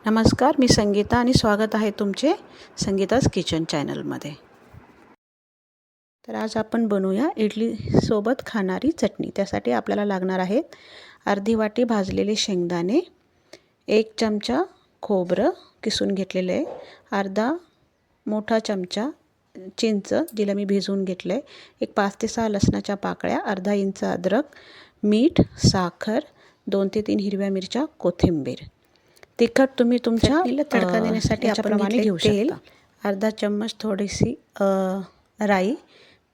नमस्कार, मी संगीता आणि स्वागत आहे तुमचे संगीताज किचन चॅनलमध्ये। तर आज आपण बनवूया इडलीसोबत खाणारी चटणी। त्यासाठी आपल्याला लागणार आहेत अर्धी वाटी भाजलेले शेंगदाणे, 1 चमचा खोबरं किसून घेतलेले आहे, अर्धा मोठा चमचा चिंच जिला मी भिजवून घेतले, एक 5 ते 6 लसणाच्या पाकळ्या, अर्धा इंच अद्रक, मीठ, साखर, 2 ते 3 हिरव्या मिरच्या, कोथिंबीर। तिखट तुम्ही तुमच्या तडका देण्यासाठी याप्रमाणे घेऊ शकता। अर्धा चम्मच थोडीशी राई,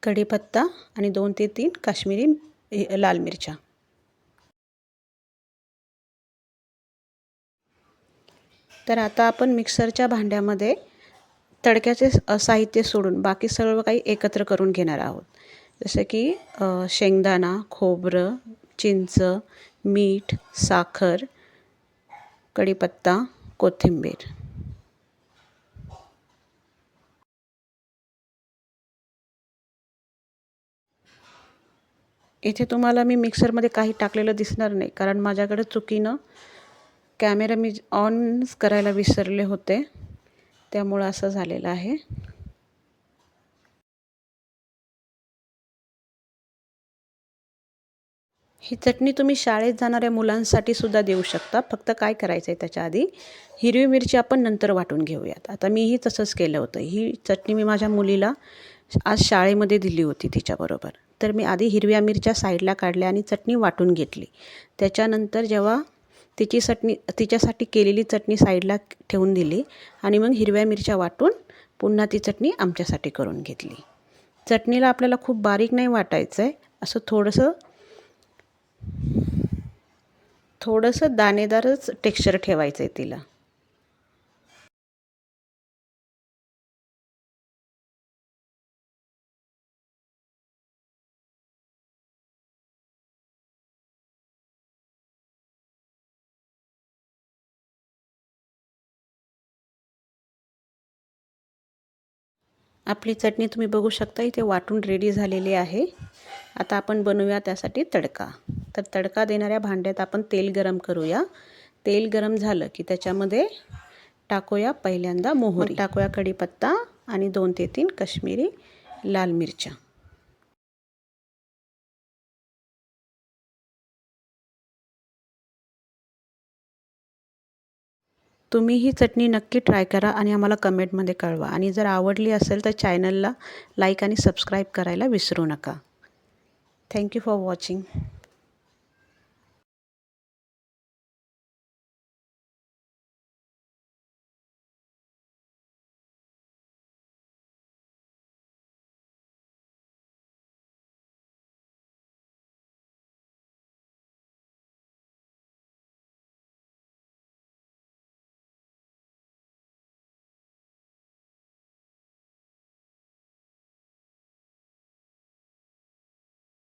कढीपत्ता आणि 2 ते 3 काश्मीरी लाल मिरच्या। तर आता आपण मिक्सरच्या भांड्यामध्ये तडक्याचे साहित्य सोडून बाकी सर्व काही एकत्र करून घेणार आहोत। जसे की शेंगदाणा, खोबरं, चिंच, मीठ, साखर, कढीपत्ता, कोथिंबीर। इथे तुम्हाला मी मिक्सरमध्ये काही टाकलेलं दिसणार नाही, कारण माझ्याकडे चुकीनं कॅमेरा मी ऑन करायला विसरले होते, त्यामुळे असं झालेलं आहे। ही चटणी तुम्ही शाळेत जाणाऱ्या मुलांसाठी सुद्धा देऊ शकता। फक्त काय करायचं आहे, त्याच्या आधी हिरवी मिरची आपण नंतर वाटून घेऊयात। आता मीही तसंच केलं होतं। ही चटणी मी माझ्या मुलीला आज शाळेमध्ये दिली होती तिच्याबरोबर। तर मी आधी हिरव्या मिरच्या साईडला काढल्या आणि चटणी वाटून घेतली। त्याच्यानंतर जेव्हा तिच्यासाठी केलेली चटणी साईडला ठेवून दिली आणि मग हिरव्या मिरच्या वाटून पुन्हा ती चटणी आमच्यासाठी करून घेतली। चटणीला आपल्याला खूप बारीक नाही वाटायचं आहे, असं थोडंसं दाणेदारच टेक्स्चर ठेवायचं आहे तिला। आपली चटणी तुम्ही बघू शकता इथे वाटून रेडी झालेली आहे। आता आपण बनवूया त्यासाठी तडका। तर तडका देणाऱ्या भांड्यात आपण तेल गरम करूया। तेल गरम झालं की त्याच्यामध्ये टाकूया पहिल्यांदा मोहरी, टाकूया कढीपत्ता आणि 2 ते 3 काश्मीरी लाल मिरच्या। तुम्ही ही चटणी नक्की ट्राय करा आणि आम्हाला कमेंटमध्ये कळवा। आणि जर आवडली असेल तर चॅनलला लाईक आणि सबस्क्राईब करायला विसरू नका। Thank you for watching.